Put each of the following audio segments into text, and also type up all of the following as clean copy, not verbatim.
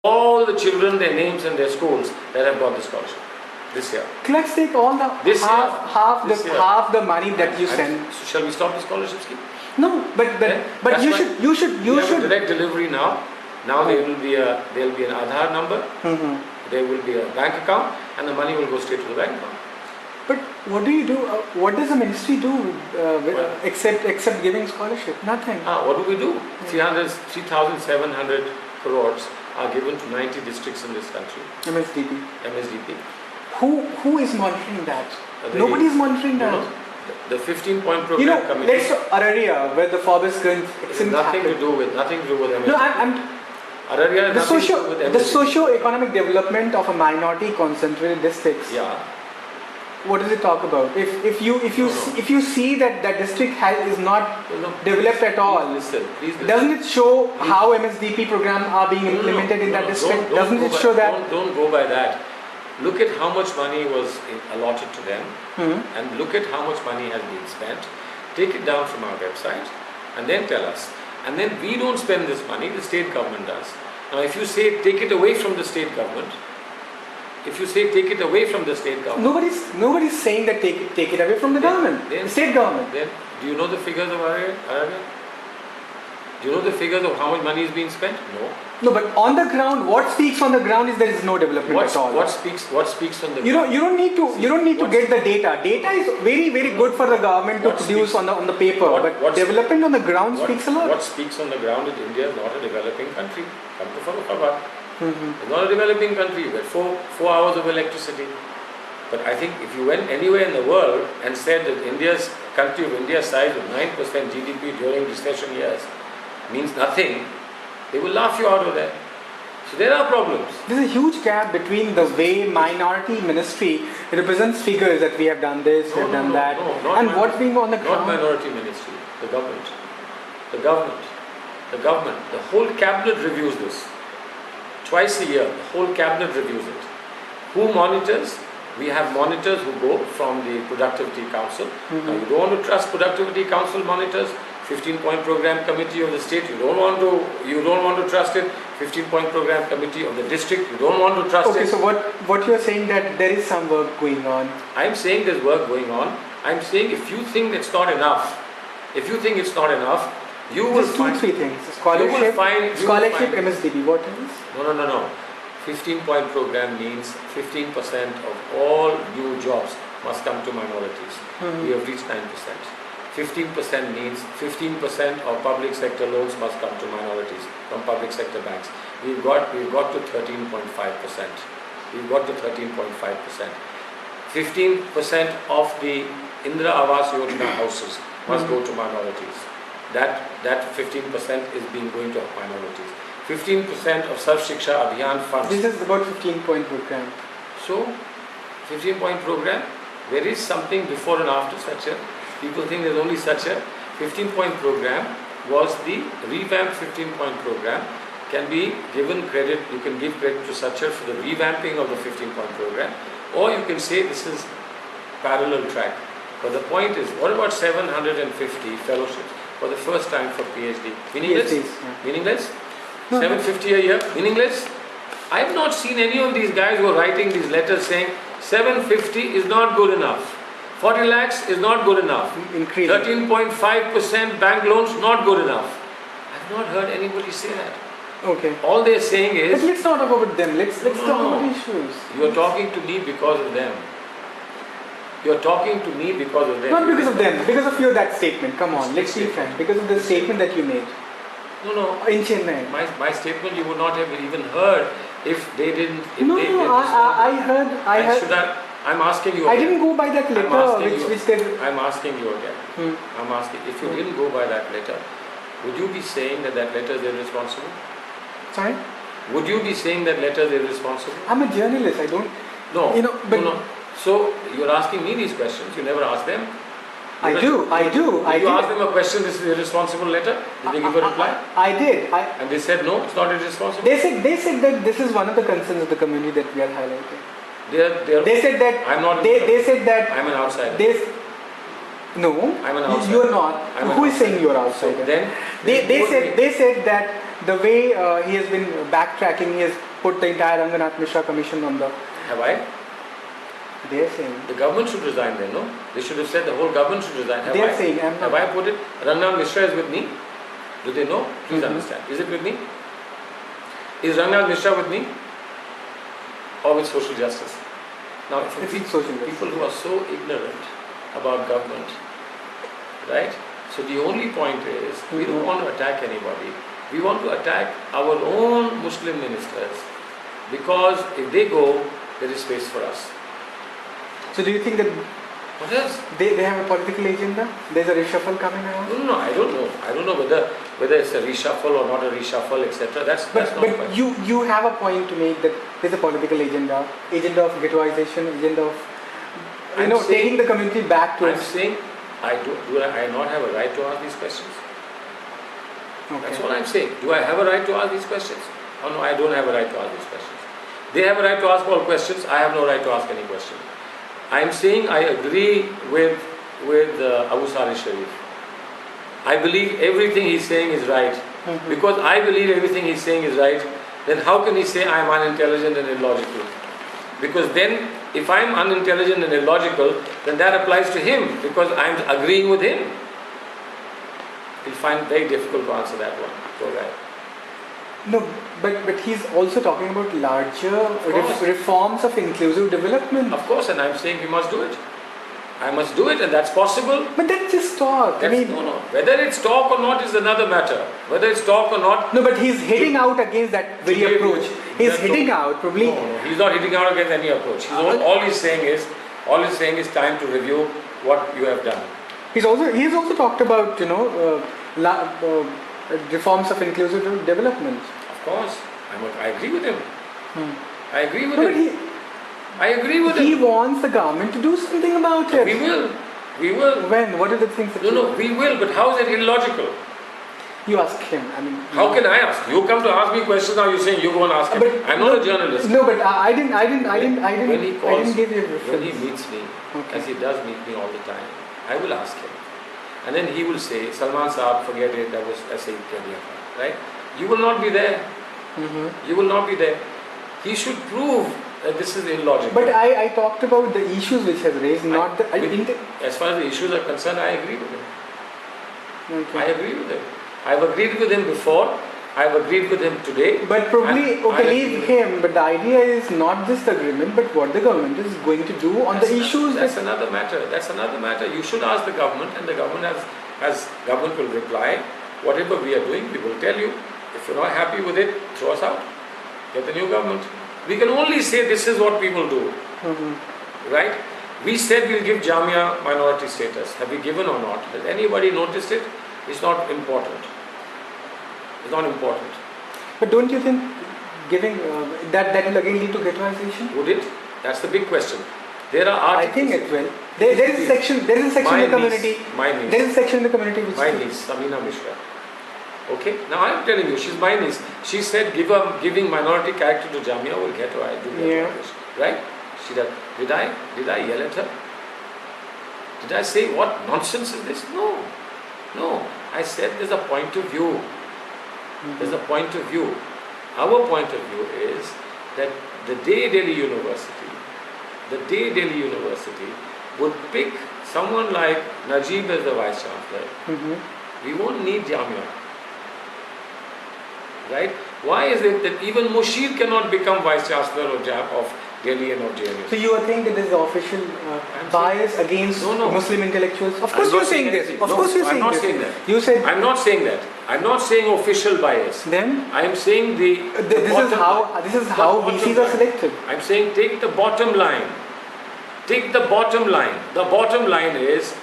all the children, their names and their schools that have got the scholarship this year. Let's take all the This year. half the money that you send. So shall we stop the scholarship scheme? No, but That's you why should we have a direct delivery now. Now there will be an Aadhaar number. There will be a bank account, and the money will go straight to the bank account. But what do you do? What does the ministry do except giving scholarship? Nothing. What do we do? 3,700 crores are given to 90 districts in this country. MSDP. Who is monitoring that? Nobody is monitoring that. No. The 15-point program committee. Let's Araria, where the Forbes nothing to do with MSDP. No, I'm Araria the nothing to do with MSDP. the socio-economic development of a minority concentrated districts. Yeah. What does it talk about? If you see that that district is not developed at all, Please listen. doesn't it show how MSDP programs are being implemented in that district? Doesn't it show that? Don't go by that. Look at how much money was allotted to them, and look at how much money has been spent. Take it down from our website, and then tell us. And then we don't spend this money; the state government does. Now, if you say take it away from the state government, Nobody's saying that take it away from the government, the state government. Then, do you know the figures of Araria? Do you know the figures of how much money is being spent? No. No, but on the ground, what speaks on the ground is there is no development at all. What speaks on the ground? You don't need to get the data. Data is very good for the government to produce on the paper, but development on the ground speaks a lot. What speaks on the ground is India is not a developing country. Come to Farrukhabad. It's not a developing country. You get 4 hours of electricity. But I think if you went anywhere in the world and said that India's country of India's size with 9% GDP during recession years means nothing, they will laugh you out of there. So there are problems. There's a huge gap between the way minority ministry represents figures that we have done this, we have done that, and what's being on the ground. Not minority ministry, the government. The whole cabinet reviews this. Twice a year, the whole cabinet reviews it. Who monitors? We have monitors who go from the Productivity Council. Now you don't want to trust Productivity Council monitors. 15-point program committee of the state, you don't want to trust it. 15-point program committee of the district, you don't want to trust it. Okay, so what you're saying that there is some work going on. I'm saying there's work going on. I'm saying if you think it's not enough, you will find 2-3 things. Scholarship, MSDP, what else? No. 15-point program means 15% of all new jobs must come to minorities. We have reached 9%. 15% means 15% of public sector loans must come to minorities from public sector banks. We've got to 13.5%. 15% of the Indira Awas Yojana houses must go to minorities. That 15% is being going to minorities. 15% of Sarv Shiksha Abhiyan funds. This is about 15-point program. So, 15-point program, there is something before and after such a. People think there's only such a 15-point program was the revamped 15-point program. Can be given credit, you can give credit to Sachar for the revamping of the 15-point program, or you can say this is parallel track. But the point is, what about 750 fellowships for the first time for PhD? Meaningless? Meaningless? No. 750 a year? Meaningless? I have not seen any of these guys who are writing these letters saying 750 is not good enough. 40 lakhs is not good enough. 13.5% bank loans not good enough. I have not heard anybody say that. Okay. All they're saying is. But let's not talk about them. Let's talk about issues. You are talking to me because of them. You are talking to me because of them. Not because of them. Because of that statement. Come on. Let's be frank. Because of the statement that you made. No. In Chennai. My statement you would not have even heard if they didn't. I heard. I'm asking you again. I didn't go by that letter which they... I'm asking you again. I'm asking, if you didn't go by that letter, would you be saying that letter is irresponsible? Sorry? Would you be saying that letter is irresponsible? I'm a journalist, I don't... No. No. So, you're asking me these questions, you never ask them? I do. Did you ask them a question, this is an irresponsible letter? Did they give a reply? I did. And they said no, it's not irresponsible? They said that this is one of the concerns of the community that we are highlighting. They said that I'm not. They said that I'm an outsider. No, I'm an outsider. You are not. Who is saying you are outsider? So then they said that the way he has been backtracking, he has put the entire Ranganath Mishra commission on the. Have I? They're saying. The government should resign then, no? They should have said the whole government should resign. Have They're I? saying. Have I put it? Ranganath Mishra is with me. Do they know? Please understand. Is it with me? Is Ranganath Mishra with me? Or with social justice? Now, for It's people, social justice. people who are so ignorant about government, right? So the only point is, we don't want to attack anybody. We want to attack our own Muslim ministers, because if they go, there is space for us. So do you think that What else? they have a political agenda? There's a reshuffle coming around? No, I don't know. I don't know whether it's a reshuffle or not a reshuffle, etc. That's not But my- you have a point to make that there's a political agenda of ghettoization, agenda of I'm saying- taking the community back to I'm its. saying, do I not have a right to ask these questions? That's what I'm saying. Do I have a right to ask these questions? Oh no, I don't have a right to ask these questions. They have a right to ask all questions. I have no right to ask any question. I'm saying I agree with Abu Salih Sharif. I believe everything he's saying is right. Because I believe everything he's saying is right, then how can he say I'm unintelligent and illogical? Because then, if I'm unintelligent and illogical, then that applies to him, because I'm agreeing with him. He'll find it very difficult to answer that one, poor guy. No, but he's also talking about larger course. reforms of inclusive development. Of course, and I'm saying we must do it. I must do it, and that's possible. But that's just talk. That's, no. Whether it's talk or not is another matter. Whether it's talk or not. No, but he's hitting out against that very Today, approach. He's that's hitting no- out probably. No, he's not hitting out against any approach. All he's saying is time to review what you have done. He's also talked about reforms of inclusive development. Of course, I agree with him. I agree with No, but him. I agree with he him. wants the government to do something about it. We will. We will. When? What are the things that No, we will. But how is it illogical? you ask him? I mean, How can I ask? You come to ask me questions, now you're saying you go and ask him. But I'm not a journalist. No, but I didn't When he calls, give you a when he reference. meets me, Okay. as he does meet me all the time, I will ask him. And then he will say, Salman Saab, forget it, that was ऐसे ही कह दिया था, right? You will not be there. You will not be there. He should prove that this is illogical. But I talked about the issues which has raised, not the. As far as the issues are concerned, I agree with him. Okay. I agree with him. I've agreed with him before. I've agreed with him today. But probably, and I okay, agree leave with him. But the idea is not just the agreement, but what the government is going to do on the issues. That's another matter. That's another matter. You should ask the government, and the government government will reply. Whatever we are doing, we will tell you. If you're not happy with it, throw us out. Get the new government. We can only say this is what we will do. Right? We said we'll give Jamia minority status. Have we given or not? Has anybody noticed it? It's not important. It's not important. But don't you think giving that will again lead to ghettoization? Would it? That's the big question. There are I articles. think it will. There is a section. There is a section in the community. My niece. There is a section in the community which. My niece, Samina Mishra. Okay? Now I am telling you, she's my niece. She said giving minority character to Jamia will Yeah. Right? She said, did I yell at her? Did I say what nonsense is this? No. No. I said there's a point of view. There's a point of view. Our point of view is that the day Delhi University would pick someone like Najib as the Vice Chancellor. We won't need Jamia. Right? Why is it that even Mushir cannot become Vice Chancellor of Delhi and of JNU? So you are saying that there is an official bias against No. Muslim intellectuals? Of I'm course not you're saying this. anything. Of No, course you're I'm saying not this. saying that. You said. I'm not saying that. I'm not saying official bias. Then I am saying this is how VCs are selected. I'm saying take the bottom line. Take the bottom line. The bottom line is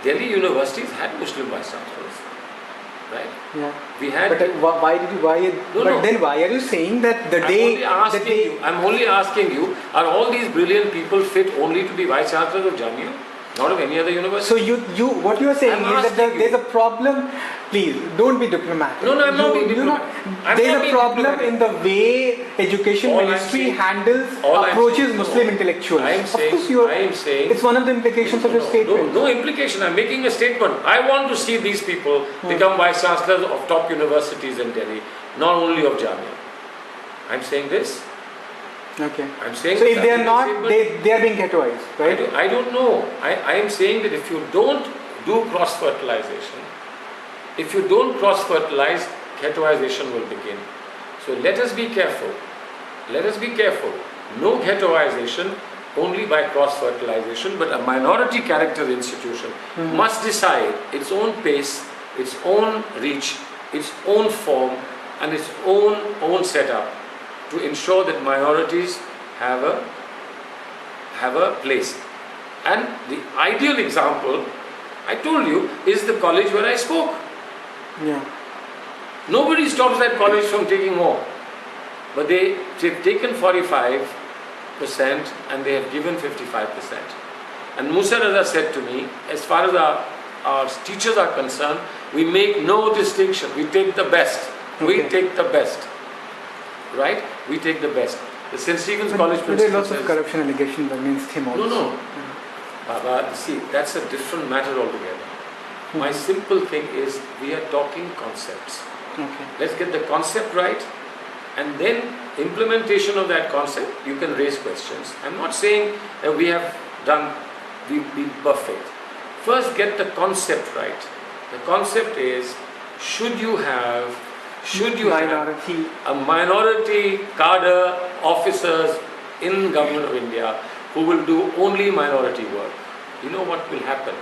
Delhi universities had Muslim vice chancellors, right? Yeah. We had. But then why are you saying that the day I'm only asking you, are all these brilliant people fit only to be vice chancellors of Jamia, not of any other university? So what you are saying I'm is that asking you. there's a problem. Please don't be diplomatic. No, I'm not being diplomatic. I'm There's not a being problem diplomatic. in the way education All I'm ministry saying- handles all I'm approaches saying- Muslim no. intellectuals. I am saying it's one of the implications of your statement. No implication. I'm making a statement. I want to see these people become vice chancellors of top universities in Delhi, not only of Jamia. I'm saying this. Okay. I'm saying. So if they are nothing not, disabled. they are being ghettoized, right? I don't know. I am saying that if you don't do cross-fertilization, if you don't cross-fertilize, ghettoization will begin. So let us be careful. Let us be careful. No ghettoization only by cross-fertilization, but a minority character institution must decide its own pace, its own reach, its own form, and its own setup to ensure that minorities have a place. And the ideal example, I told you, is the college where I spoke. Yeah. Nobody stops that college from taking more. But they've taken 45% and they have given 55%. And Musa Raza said to me, as far as our teachers are concerned, we make no distinction. We take the best. We Okay. take the best. Right? We take the best. The St. Stephen's College But there are principal lots of says, corruption allegations against him also. no. Baba, see, that's a different matter altogether. My simple thing is, we are talking concepts. Okay. Let's get the concept right, and then implementation of that concept, you can raise questions. I'm not saying that we've been perfect. First, get the concept right. The concept is, should you have Minority. a minority cadre officers in Government of India who will do only minority work? You know what will happen?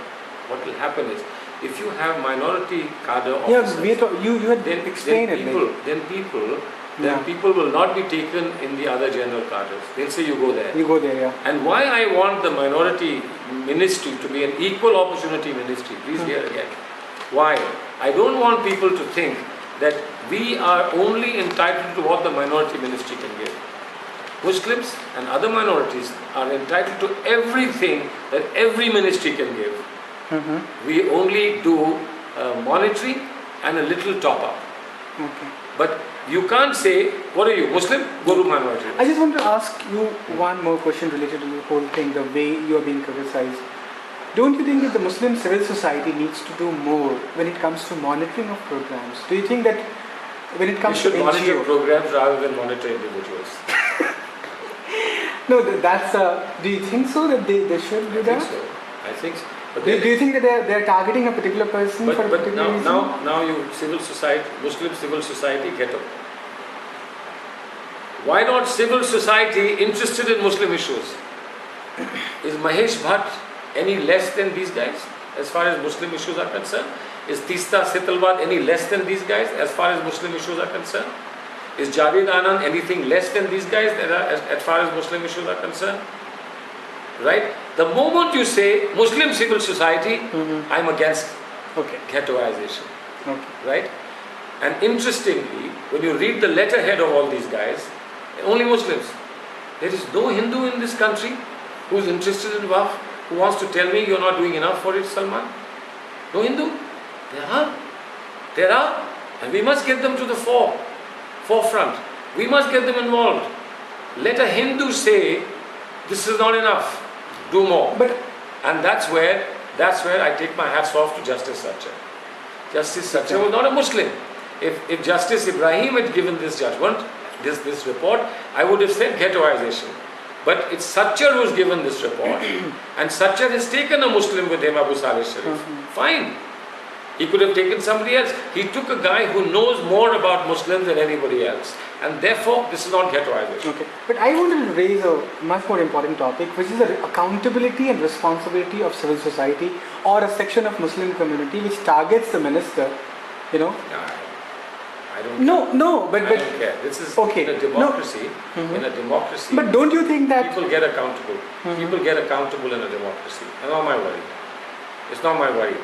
What will happen is, if you have minority cadre Yeah, officers, you had explained it. then people will not be taken in the other general cadres. They'll say you go there. You go there, yeah. And why I want the minority ministry to be an equal opportunity ministry, please hear again. Why? I don't want people to think that we are only entitled to what the minority ministry can give. Muslims and other minorities are entitled to everything that every ministry can give. We only do monitoring and a little top up. Okay. But you can't say, what are you, Muslim? Go to minority. I just want to ask you one more question related to the whole thing, the way you are being criticized. Don't you think that the Muslim civil society needs to do more when it comes to monitoring of programs? Do you think that when it We comes to should monitor NGO? programs rather than monitor individuals. No, that's do you think so that they should do that? I think so. But Do you think that they're targeting a particular person for a But particular reason? now you civil society, Muslim civil society, get up. Why not civil society interested in Muslim issues? Is Mahesh Bhatt any less than these guys as far as Muslim issues are concerned? Is Tista Sitalwad any less than these guys as far as Muslim issues are concerned? Is Javed Anand anything less than these guys as far as Muslim issues are concerned? Right? The moment you say Muslim civil society, I'm against ghettoization. Okay. Right? And interestingly, when you read the letterhead of all these guys, only Muslims. There is no Hindu in this country who's interested in Waqf, who wants to tell me you're not doing enough for it, Salman. No Hindu. There are. And we must get them to the forefront. We must get them involved. Let a Hindu say, this is not enough, do more. And that's where I take my hats off to Justice Satcher. Justice Satcher was not a Muslim. If Justice Ibrahim had given this judgment, this report, I would have said ghettoization. But it's Satcher who's given this report, and Satcher has taken a Muslim with him, Abu Saleh Sharif. Fine. He could have taken somebody else. He took a guy who knows more about Muslims than anybody else. And therefore, this is not ghettoization. Okay. But I wanted to raise a much more important topic, which is the accountability and responsibility of civil society or a section of Muslim community which targets the minister, you know. I don't but I don't care. This is okay. in a democracy. In a democracy, But don't you think that people get accountable. People get accountable in a democracy. It's not my worry. It's not my worry.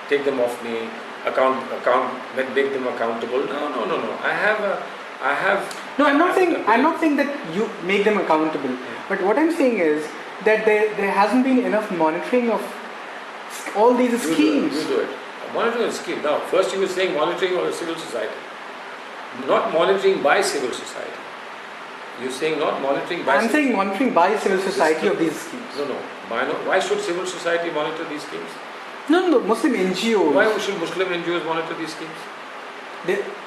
Take them off me, make them accountable. No. I have. No, I'm not saying that you make them accountable. But what I'm saying is that there hasn't been enough monitoring of all these schemes. You do it. Monitoring a scheme. Now, first you were saying monitoring of the civil society. Not monitoring by civil society. You're saying not monitoring by I'm saying monitoring by civil society of these schemes. No. Why should civil society monitor these schemes? No, Muslim NGOs. Why should Muslim NGOs monitor these schemes?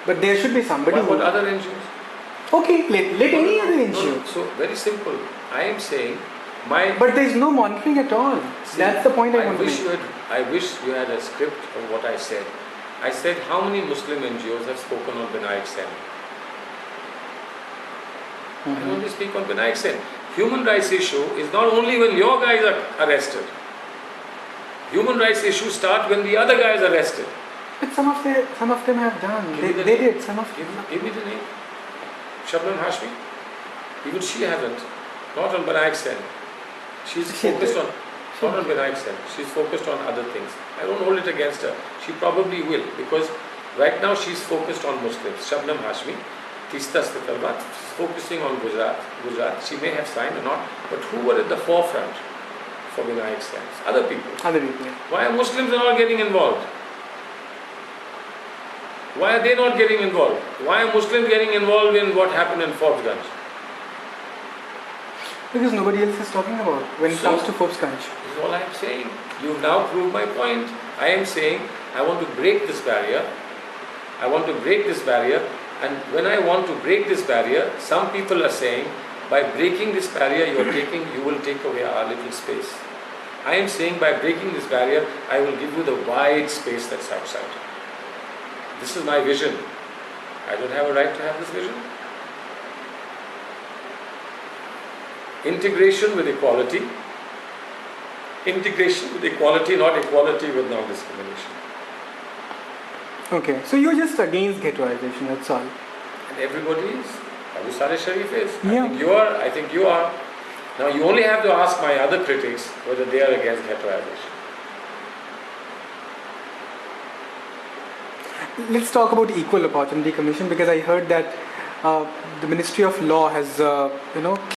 But there should be somebody What other NGOs? Okay, let any other NGO. So very simple. I am saying my. But there is no monitoring at all. See, That's the point I want to wish make. I wish you had a script of what I said. I said how many Muslim NGOs have spoken on Binayak Sen. I Mhm. only speak on Binayak Sen. Human rights issue is not only when your guys are arrested. Human rights issues start when the other guy is arrested. But some of them have done. Give me the They name. did. Some of Give me the name. Shabnam Hashmi. Even she hasn't. Not on Binayak Sen. She's She focused did. on. Not on Binayak Sen. She's focused on other things. I don't hold it against her. She probably will because right now she's focused on Muslims. Shabnam Hashmi, Tista Sitalwat, she's focusing on Gujarat. She may have signed or not, but who were at the forefront for Binayak Sen? Other people. other people. Why are Muslims not getting involved? Why are they not getting involved? Why are Muslims getting involved in what happened in Forbesganj? Because nobody else is talking about when it So- comes to Forbesganj. This is all I am saying. You've now proved my point. I am saying I want to break this barrier. I want to break this barrier. And when I want to break this barrier, some people are saying by breaking this barrier you will take away our little space. I am saying by breaking this barrier, I will give you the wide space that's outside. This is my vision. I don't have a right to have this vision. Integration with equality. Integration with equality, not equality with non-discrimination. Okay, so you're just against ghettoization. That's all. And everybody is. Abu Saleh Sharif is. Yeah. I think you are. Now you only have to ask my other critics whether they are against ghettoization. Let's talk about Equal Opportunity Commission because I heard that the Ministry of Law has,